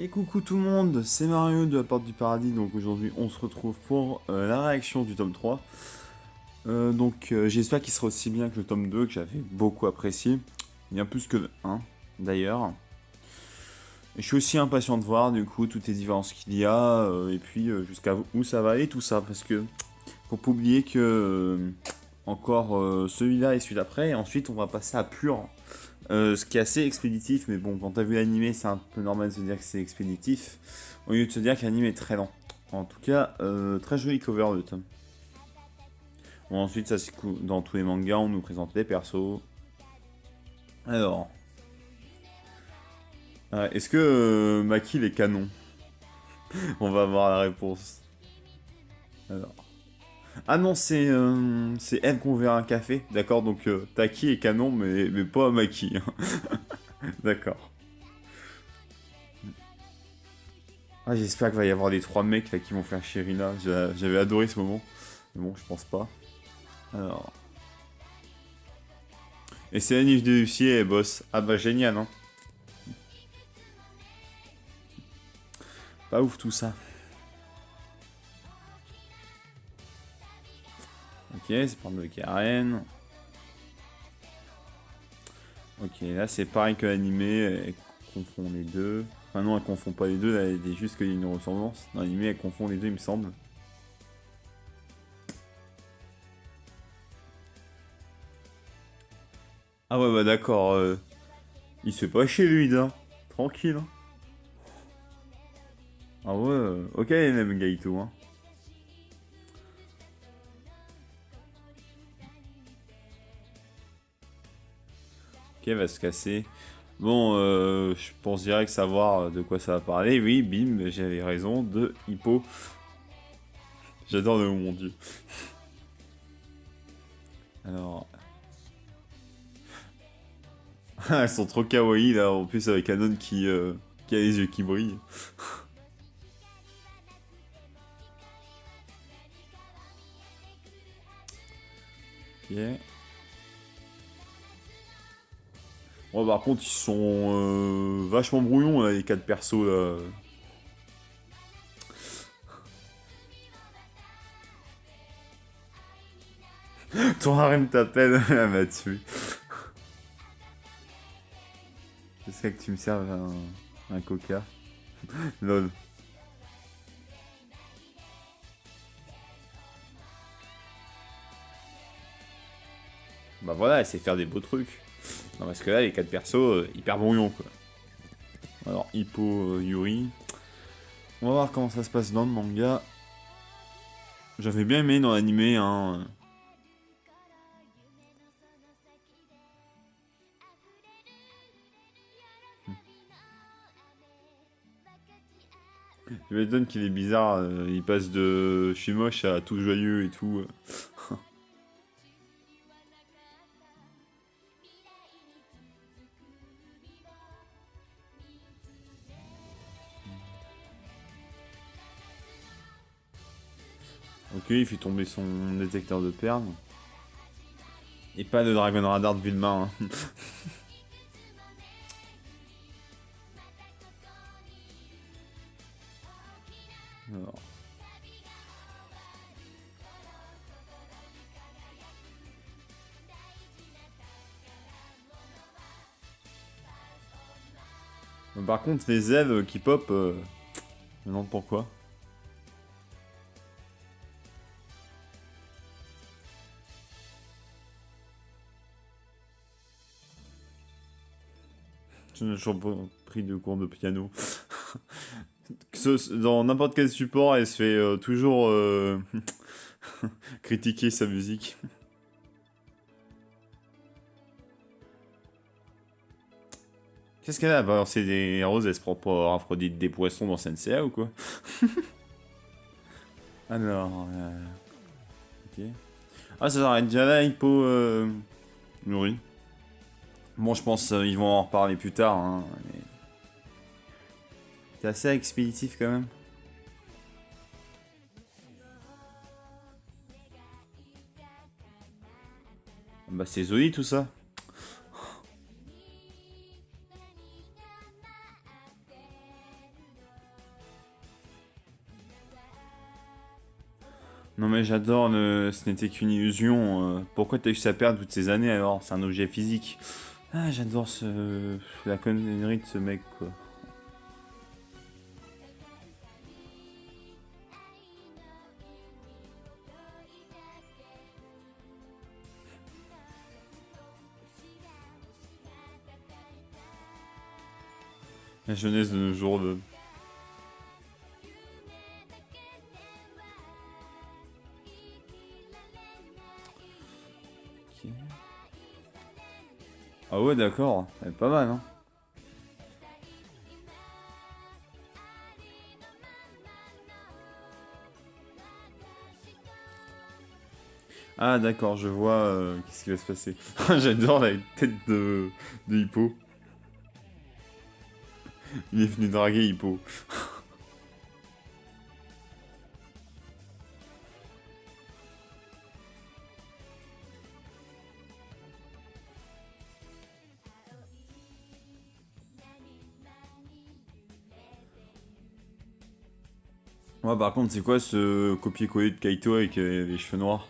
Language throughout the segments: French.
Et coucou tout le monde, c'est Mario de la Porte du Paradis, donc aujourd'hui on se retrouve pour la réaction du tome 3. J'espère qu'il sera aussi bien que le tome 2 que j'avais beaucoup apprécié, bien plus que le 1 d'ailleurs. Et je suis aussi impatient de voir du coup toutes les différences qu'il y a, et puis jusqu'à où ça va aller tout ça, parce que faut pas oublier que encore celui-là et celui d'après, et ensuite on va passer à Pur. Ce qui est assez expéditif, mais bon, quand t'as vu l'animé, c'est un peu normal de se dire que c'est expéditif, au lieu de se dire que l'anime est très lent. En tout cas, très joli cover de tome. Bon, ensuite, ça c'est cool. Dans tous les mangas, on nous présente les persos. Alors, est-ce que Maki est canon? On va voir la réponse. Alors. Ah non, c'est elle qu'on verra un café, d'accord? Donc Taki est canon, mais pas Maki. D'accord. Ah, j'espère qu'il va y avoir les trois mecs là qui vont faire Sherina. J'avais adoré ce moment. Mais bon, je pense pas. Alors. Et c'est Anif de Lucier et boss. Ah bah génial, hein. Pas ouf tout ça. Ok, c'est par de Karen. Ok, là c'est pareil que l'animé, elle confond les deux. Enfin non, elle confond pas les deux, là, elle dit juste qu'il y a une ressemblance. Dans l'animé, elle confond les deux, il me semble. Ah ouais, bah d'accord. Il se fait pas chier lui, hein. Tranquille, hein. Ah ouais, ok, les mêmes Gaito, hein. Ok, elle va se casser. Bon, je pense direct savoir de quoi ça va parler. Oui, bim, j'avais raison, de Hippo. J'adore le mot, mon dieu. Alors, elles sont trop kawaii là, en plus avec Anon qui a les yeux qui brillent. Ok. Bon, par contre, ils sont vachement brouillons là, les quatre persos là. Ton harem t'appelle, elle m'a tué. J'espère que tu me serves un coca. Lol. Bah voilà, elle sait faire des beaux trucs. Non, parce que là, les quatre persos, hyper brouillons quoi. Alors, Hippo, Yuri. On va voir comment ça se passe dans le manga. J'avais bien aimé dans l'animé, hein. Je m'étonne qu'il est bizarre, il passe de je suis moche à tout joyeux et tout. Ok, il fait tomber son détecteur de perles. Et pas de Dragon Radar de Vilma, hein. Alors. Par contre, les ailes qui pop, je me demande pourquoi. Je n'ai toujours pas pris de cours de piano. Dans n'importe quel support, elle se fait toujours critiquer sa musique. Qu'est-ce qu'elle a à c'est des roses, elle se prend pour Aphrodite des poissons dans Senseiya ou quoi? Alors, ok. Ah, ça s'arrête déjà là, Hippo nourri. Bon, je pense ils vont en reparler plus tard, hein. Mais... c'est assez expéditif quand même. Bah, c'est Zoé tout ça. Non mais j'adore le... Ce n'était qu'une illusion. Pourquoi t'as eu sa perte toutes ces années alors? C'est un objet physique. Ah, j'adore ce... la connerie de ce mec, quoi. La jeunesse de nos jours de... Ok. Ah ouais, d'accord. C'est pas mal, hein. Ah d'accord, je vois qu'est-ce qui va se passer. J'adore la tête de Hippo. Il est venu draguer Hippo. Moi par contre, c'est quoi ce copier-coller de Kaito avec les cheveux noirs?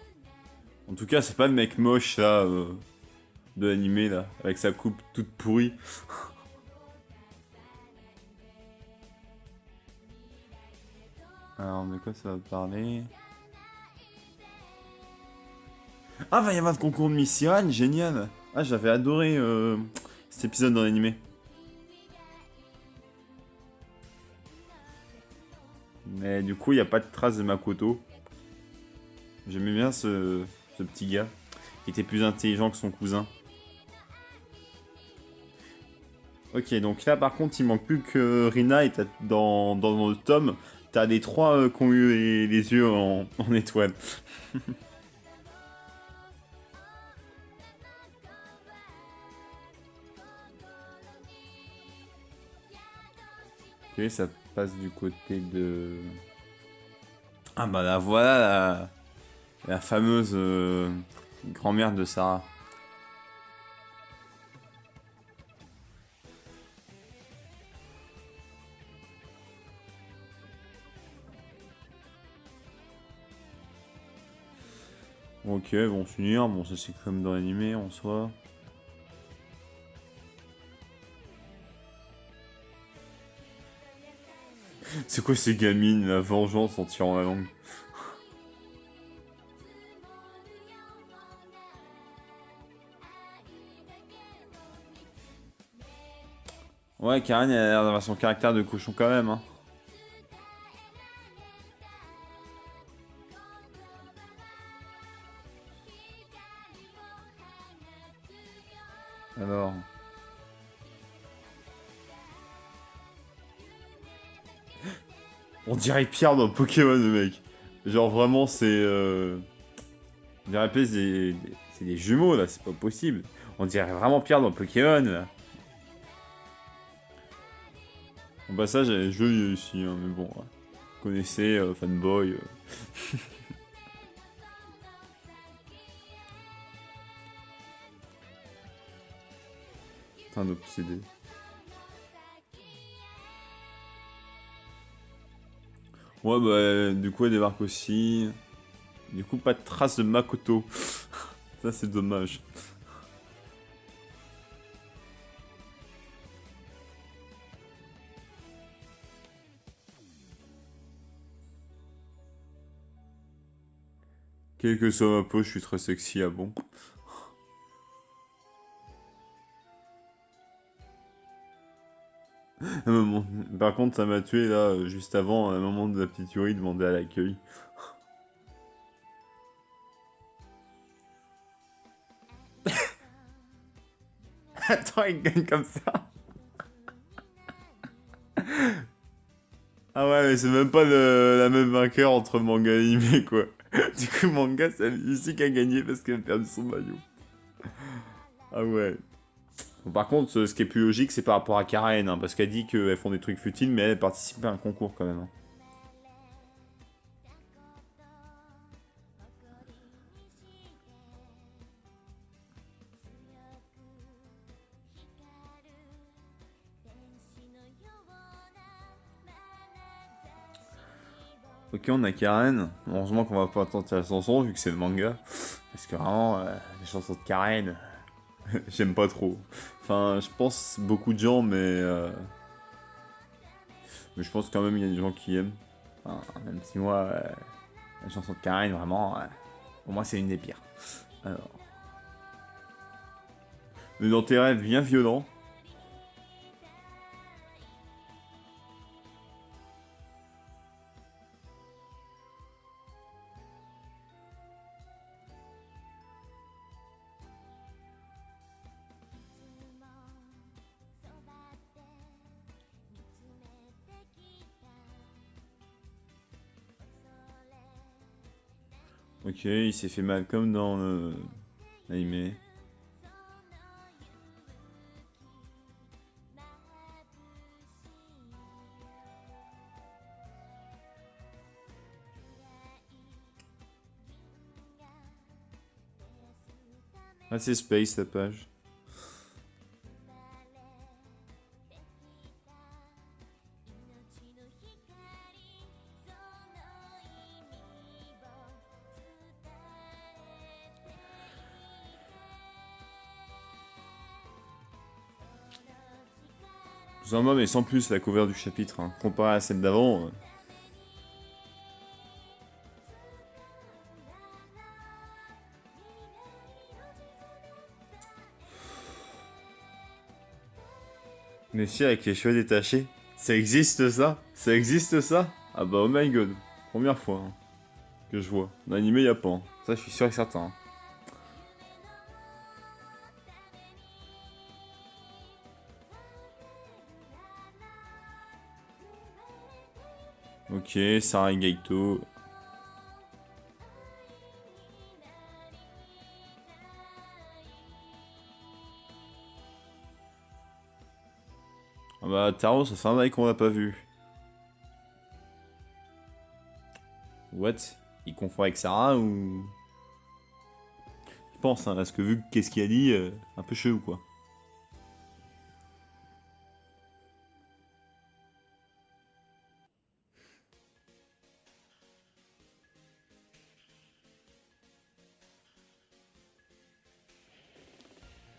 En tout cas, c'est pas le mec moche là, de l'animé là, avec sa coupe toute pourrie. Alors, de quoi ça va parler? Ah, va y avoir un concours de Miss Siran, génial! Ah, j'avais adoré cet épisode dans l'animé. Mais du coup, il n'y a pas de trace de Makoto. J'aimais bien ce petit gars, qui était plus intelligent que son cousin. Ok, donc là par contre, il manque plus que Rina et dans le tome, t'as les trois qui ont eu les yeux en étoile. Ok, ça passe du côté de... Ah bah là, voilà la fameuse grand-mère de Sarah. Ok, bon, s'unir, bon, ça c'est comme dans l'animé en soi. C'est quoi ces gamines, la vengeance en tirant la langue? Ouais, Karen, elle a l'air d'avoir son caractère de cochon quand même, hein. Alors... On dirait Pierre dans Pokémon, le mec. Genre vraiment, c'est... On dirait plus c'est des jumeaux, là, c'est pas possible. On dirait vraiment Pierre dans Pokémon, là. Bon, bah ça, j'avais joué aussi, hein, mais bon, ouais. Vous connaissez, fanboy. Un obsédé. Ouais, bah, du coup, elle débarque aussi. Du coup, pas de trace de Makoto. Ça, c'est dommage. Quelle que soit ma peau, je suis très sexy, ah bon. Un moment- Par contre, ça m'a tué, là, juste avant, à un moment de la petite Yuri demandait à l'accueil. Attends, il gagne comme ça. Ah ouais, mais c'est même pas la même vainqueur entre manga et animé, quoi. Du coup, manga, c'est Lucie qui a gagné parce qu'elle a perdu son maillot. Ah ouais. Bon, par contre, ce qui est plus logique, c'est par rapport à Karen, hein, parce qu'elle dit qu'elles font des trucs futiles, mais elle participe à un concours quand même, hein. Ok, on a Karen. Heureusement qu'on va pas tenter la chanson vu que c'est le manga. Parce que vraiment, les chansons de Karen, j'aime pas trop. Enfin, je pense beaucoup de gens, mais je pense quand même qu'il y a des gens qui aiment. Enfin, même si moi, la chanson de Karen, vraiment, pour moi, c'est une des pires. Alors, mais dans tes rêves, bien violent. Ok, il s'est fait mal comme dans l'anime. Ah, c'est Space la page. Zamba, mais sans plus la cover du chapitre, hein. Comparé à celle d'avant. Mais si, avec les cheveux détachés. Ça existe ça? Ça existe ça? Ah bah oh my god. Première fois hein, que je vois. L'anime y a pas. Hein. Ça je suis sûr et certain. Hein. Ok, Sarah et Gaito. Ah bah Taro, ça fait un bail qu'on l'a pas vu. What? Il confond avec Sarah ou... Je pense, hein, parce que vu qu'est-ce qu'il a dit, un peu chelou quoi.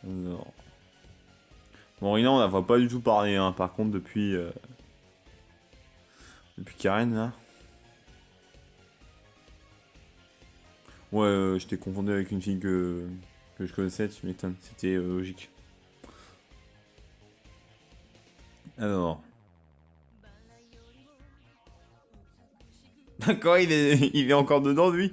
Alors... Bon, Rina, on la voit pas du tout parler, hein, par contre, depuis Karen, là. Ouais, je t'ai confondu avec une fille que je connaissais, tu m'étonnes, c'était logique. Alors... D'accord, il est encore dedans, lui.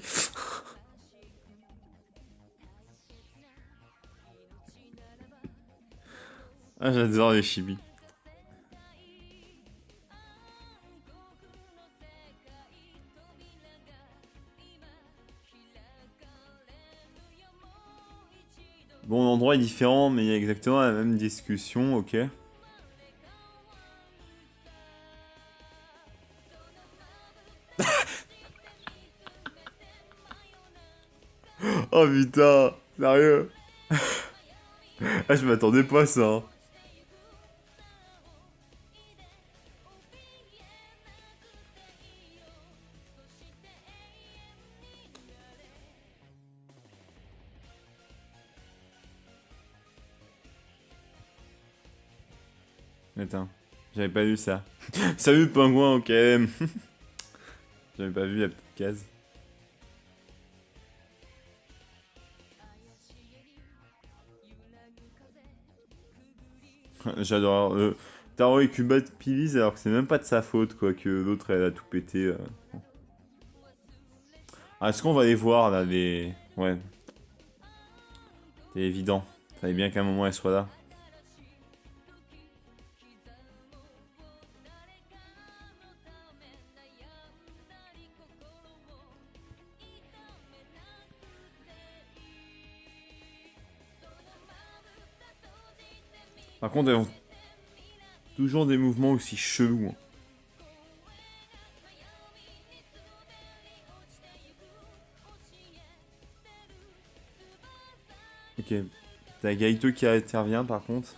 Ah, j'adore les chibis. Bon, l'endroit est différent, mais il y a exactement la même discussion, ok. Oh putain, sérieux. Ah, je m'attendais pas à ça. Hein. Attends, j'avais pas vu ça. Salut pingouin, ok. J'avais pas vu la petite case. J'adore. Taro et Kuba de Pilis alors que c'est même pas de sa faute quoi, que l'autre elle a tout pété. Ah, est-ce qu'on va les voir là, les... Ouais, c'est évident. Fallait bien qu'à un moment elle soit là. Par contre, elles ont toujours des mouvements aussi chelous. Hein. Ok. T'as Gaito qui intervient par contre.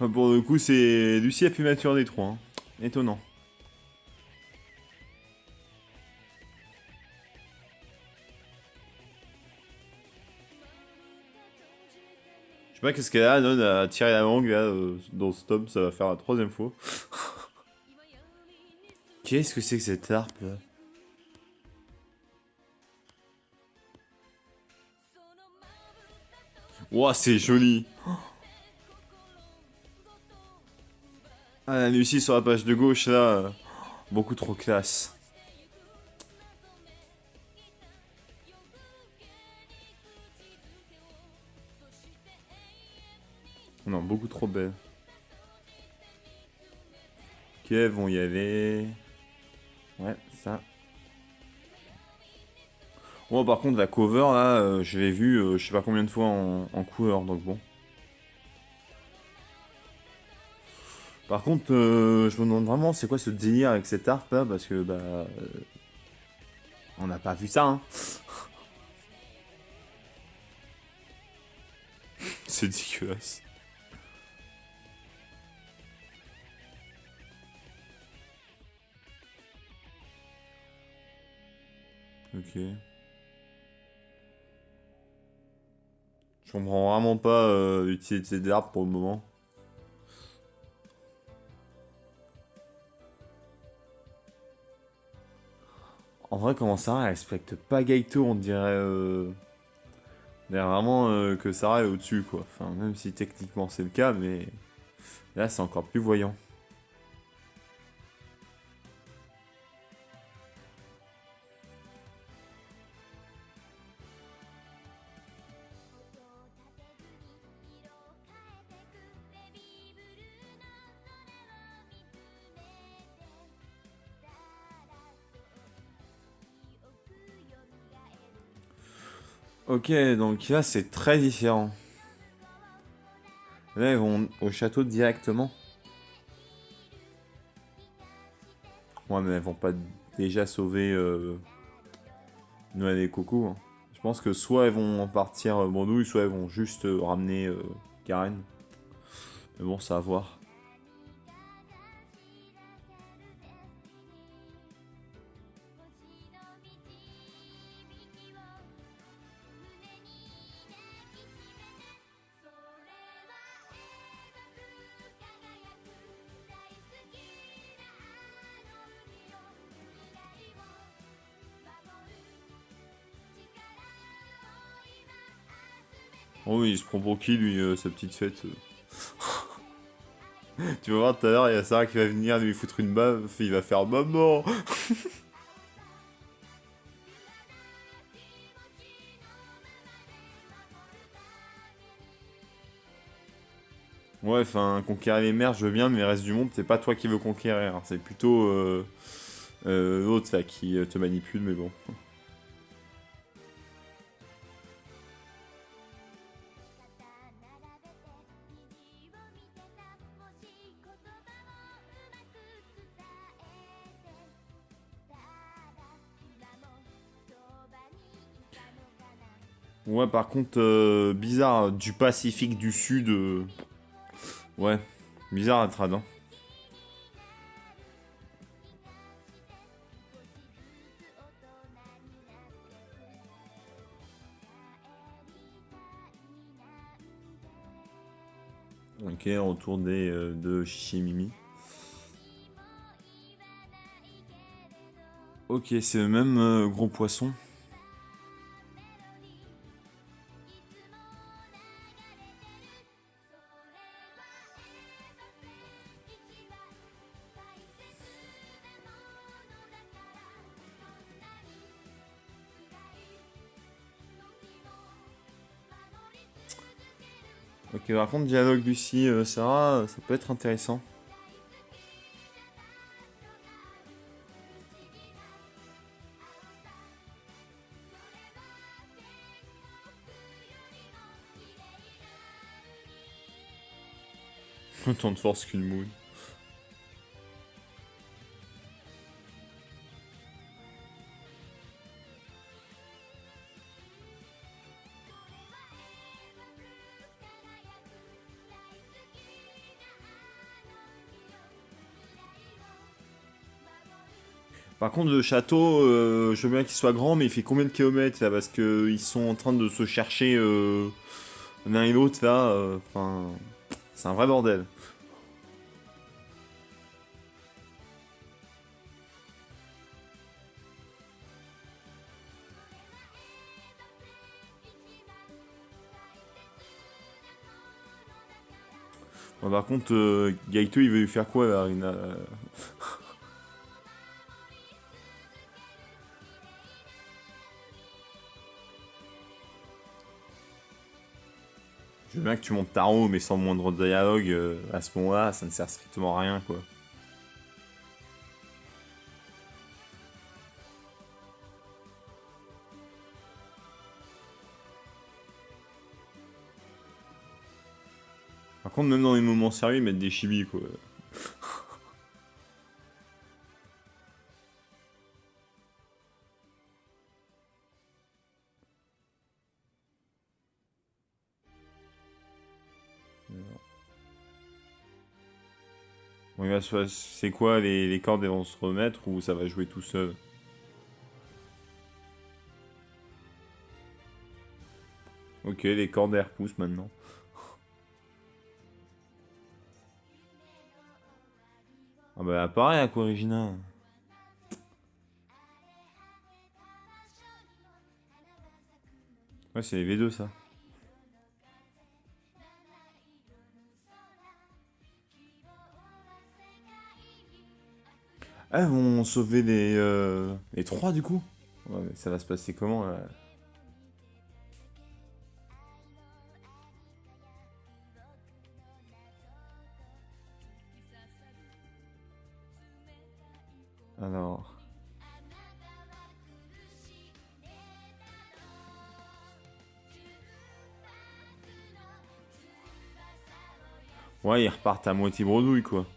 Enfin, pour le coup, c'est Lucie la plus mature des trois, hein. Étonnant. Je sais pas qu'est-ce qu'elle a, non, à tirer la langue là, dans ce tome, ça va faire la troisième fois. Qu'est-ce que c'est que cette harpe là? Ouah, c'est joli! Ah, la Lucie sur la page de gauche là, beaucoup trop classe. Non, beaucoup trop belle. Ok, vont y aller. Ouais, ça. Bon, par contre, la cover là, je l'ai vue je sais pas combien de fois en couleur, donc bon. Par contre, je me demande vraiment c'est quoi ce délire avec cette harpe là, parce que bah. On n'a pas vu ça, hein. C'est dégueulasse. Ok. Je comprends vraiment pas l'utilité de l'arbre pour le moment. En vrai, comment Sarah elle respecte pas Gaito, on dirait. On dirait vraiment que Sarah est au-dessus, quoi. Enfin, même si techniquement c'est le cas, mais là c'est encore plus voyant. Ok, donc là c'est très différent. Là ils vont au château directement. Ouais, mais elles vont pas déjà sauver Noël et Coco, hein. Je pense que soit elles vont partir Bondouille, soit elles vont juste ramener Karen. Mais bon, ça à voir. Oh oui, il se prend pour qui lui, sa petite fête. Tu vas voir tout à l'heure, il y a Sarah qui va venir lui foutre une baffe, il va faire maman. Ouais, enfin, conquérir les mers, je veux bien, mais le reste du monde, c'est pas toi qui veux conquérir, hein. C'est plutôt l'autre là qui te manipule, mais bon. Ouais, par contre, bizarre, du Pacifique du Sud. Ouais, bizarre à trad, hein. Ok, retour de Shishimimi. Ok, c'est le même gros poisson. Ok, par contre, dialogue Lucie, Sarah, ça peut être intéressant. Autant de force qu'une moule. Par contre, le château, je veux bien qu'il soit grand, mais il fait combien de kilomètres là? Parce que ils sont en train de se chercher l'un et l'autre là. Enfin, c'est un vrai bordel. Bon, par contre, Gaito, il veut lui faire quoi là? Je veux bien que tu montes Taro, mais sans moindre dialogue, à ce moment-là, ça ne sert strictement à rien, quoi. Par contre, même dans les moments sérieux, ils mettent des chibis, quoi. Bon, c'est quoi, les cordes elles vont se remettre ou ça va jouer tout seul? Ok, les cordes elles repoussent maintenant. Ah bah pareil, Aquarigina. Ouais, c'est les V2, ça. Ah, ils vont sauver les trois, du coup? Ouais, mais ça va se passer comment, là? Alors... Ouais, ils repartent à moitié bredouille, quoi.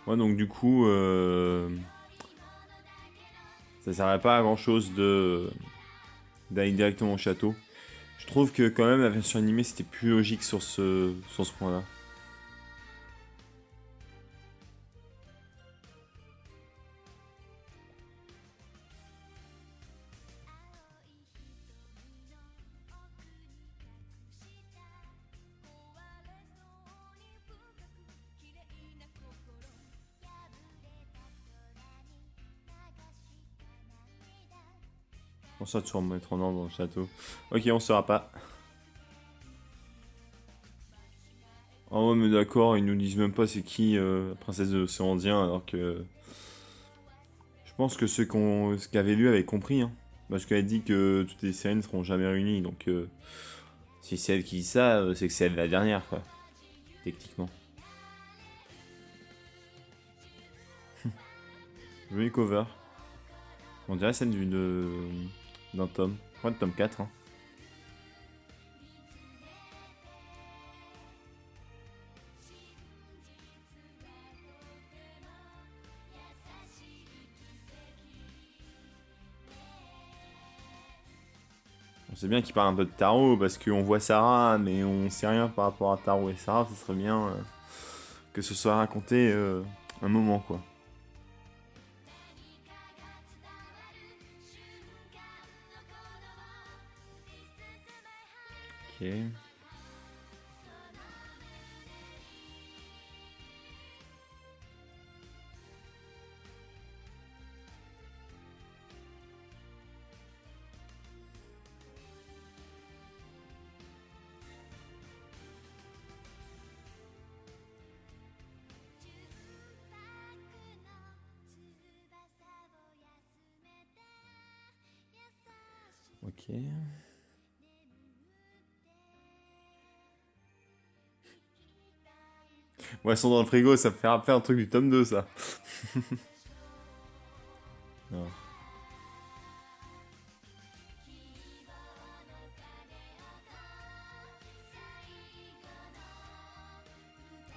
Ouais, donc du coup, ça servait pas à grand chose d'aller directement au château. Je trouve que quand même la version animée c'était plus logique sur ce point-là. Pour ça, tu vas me mettre en ordre dans le château. Ok, on saura pas. Oh, ouais, mais d'accord, ils nous disent même pas c'est qui la princesse de l'océan Indien, alors que je pense que ce qu'avaient lu avaient compris, hein. Parce qu'elle dit que toutes les séries ne seront jamais réunies, donc si c'est elle qui dit ça, c'est que c'est elle la dernière, quoi, techniquement. Joli cover. On dirait celle d'un tome. Ouais, le tome 4, hein. On sait bien qu'il parle un peu de Taro parce qu'on voit Sarah, mais on sait rien par rapport à Taro et Sarah. Ce serait bien que ce soit raconté un moment, quoi. Ok. Ok. Ouais, elles sont dans le frigo, ça me fait rappeler un truc du tome 2, ça. Non.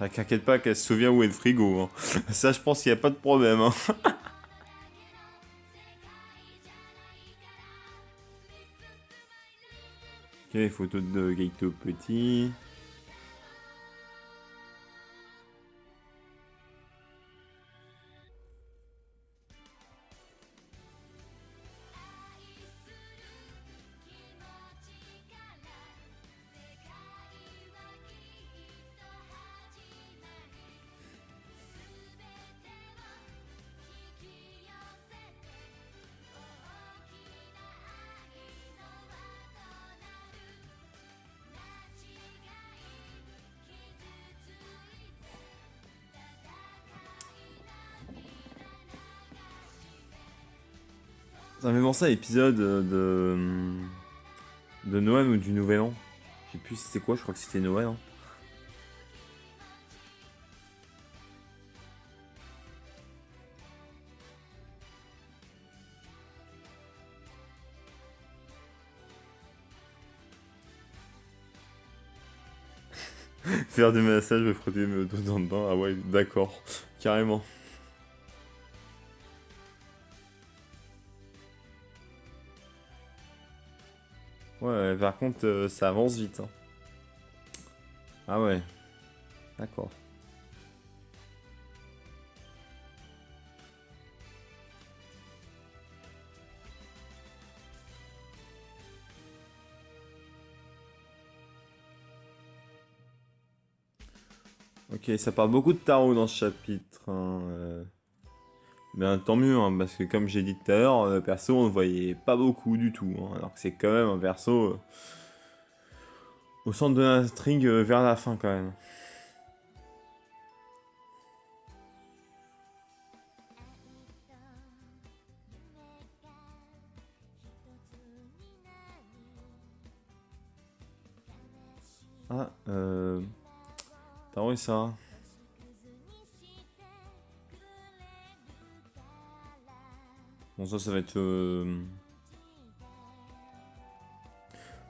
Ah, t'inquiète pas qu'elle se souvient où est le frigo. Hein. Ça, je pense qu'il n'y a pas de problème. Hein. Ok, photo de Gaito petit. Ça me fait penser à l'épisode de Noël ou du Nouvel An. Je sais plus c'était quoi, je crois que c'était Noël. Hein. Faire des massages, me frotter mes doigts dans le bain. Ah ouais, d'accord. Carrément. Ouais, par contre, ça avance vite. Hein. Ah ouais, d'accord. Ok, ça parle beaucoup de tarot dans ce chapitre. Hein, Ben tant mieux, hein, parce que comme j'ai dit tout à l'heure, le perso on le voyait pas beaucoup du tout. Hein, alors que c'est quand même un perso au centre de l'intrigue vers la fin quand même. Ah, tarot et ça. Bon ça va être le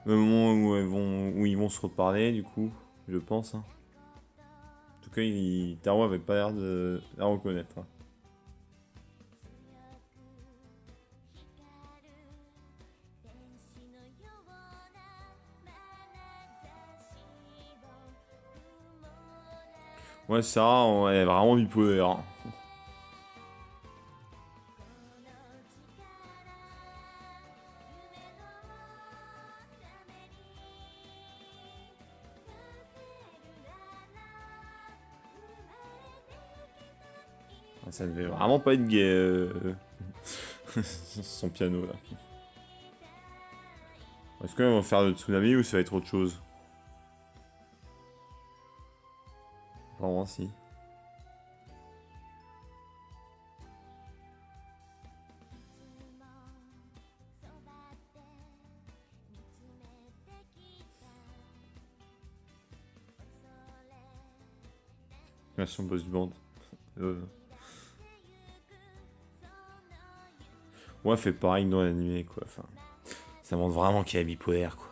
moment où ils vont se reparler du coup, je pense. Hein. En tout cas, Taro avait pas l'air de la reconnaître. Hein. Ouais, Sarah, elle est vraiment bipolaire. Hein. Ça devait vraiment pas être gay, son piano là. Est-ce qu'ils vont faire le tsunami ou ça va être autre chose? Vraiment, si. Version boss du band. Ouais, fait pareil que dans l'animé, quoi. Enfin, ça montre vraiment qu'il est bipolaire, quoi.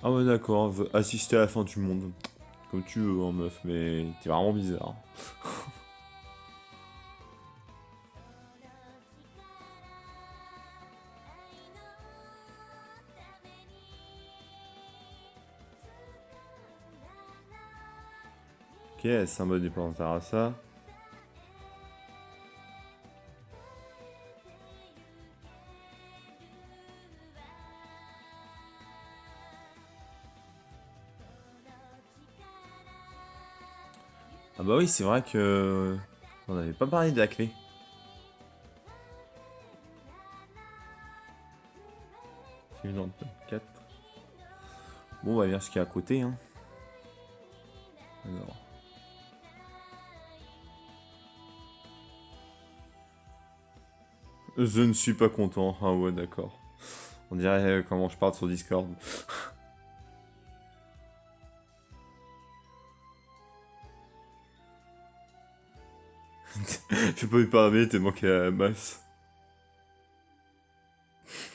Ah ouais, d'accord, assister à la fin du monde. Comme tu veux, hein, meuf, mais t'es vraiment bizarre. Ok, symbole du Pantarasa. Ah bah oui, c'est vrai que... On n'avait pas parlé de la clé. Film 4. Bon, on va voir ce qu'il y a à côté, hein. Alors... Je ne suis pas content. Ah ouais, d'accord. On dirait comment je parle sur Discord. Je peux pas aimer tellement qu'elle a la masse.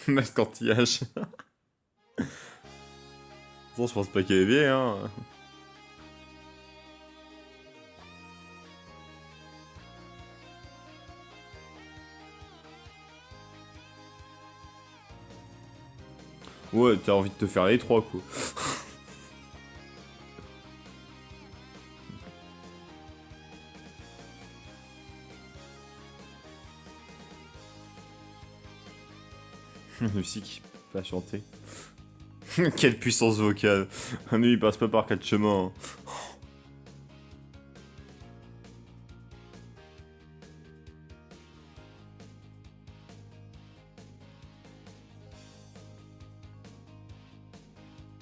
Masse cantillage. Bon, je pense pas qu'elle est bien, hein. Ouais, t'as envie de te faire les trois, quoi. Lucie qui va chanter. Quelle puissance vocale. Lui, il passe pas par quatre chemins, hein.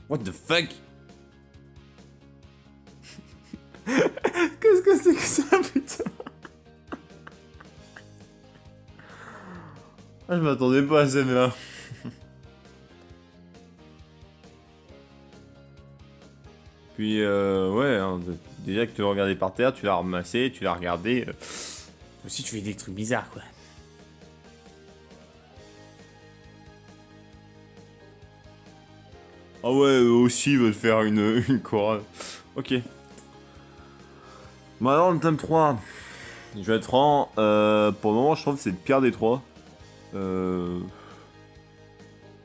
What the fuck? Qu'est-ce que c'est que ça, putain? Ah, je m'attendais pas à celle-là. Puis, ouais, hein, déjà que tu l'as regardé par terre, tu l'as ramassé, tu l'as regardé. Aussi, tu fais des trucs bizarres, quoi. Ah ouais, eux aussi veulent faire une chorale. Ok. Bon alors, le tome 3. Je vais être franc, pour le moment, je trouve que c'est le pire des trois.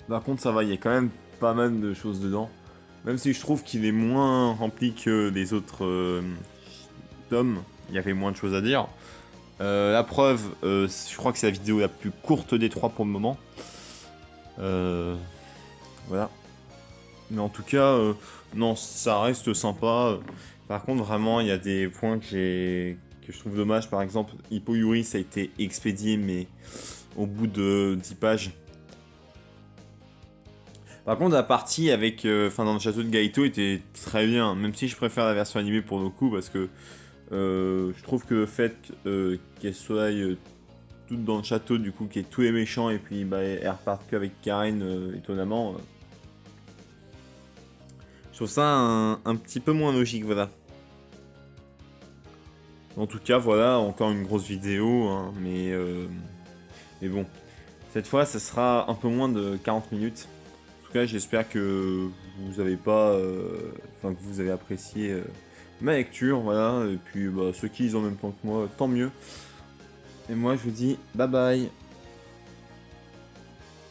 Par contre, ça va, il y a quand même pas mal de choses dedans. Même si je trouve qu'il est moins rempli que les autres tomes, il y avait moins de choses à dire. La preuve, je crois que c'est la vidéo la plus courte des trois pour le moment. Voilà. Mais en tout cas, non, ça reste sympa. Par contre, vraiment, il y a des points que je trouve dommage. Par exemple, Hippo Yuri, ça a été expédié, mais au bout de 10 pages. Par contre, la partie avec, dans le château de Gaito était très bien, même si je préfère la version animée pour le coup, parce que je trouve que le fait qu'elle soit toute dans le château, du coup, qu'il y ait tous les méchants, et puis bah, elle repart qu'avec Karen, étonnamment, je trouve ça un petit peu moins logique, voilà. En tout cas, voilà, encore une grosse vidéo, hein, mais bon. Cette fois, ça sera un peu moins de 40 minutes. En tout cas, j'espère que vous avez pas, que vous avez apprécié ma lecture, voilà. Et puis, bah, ceux qui lisent en même temps que moi, tant mieux. Et moi, je vous dis bye bye.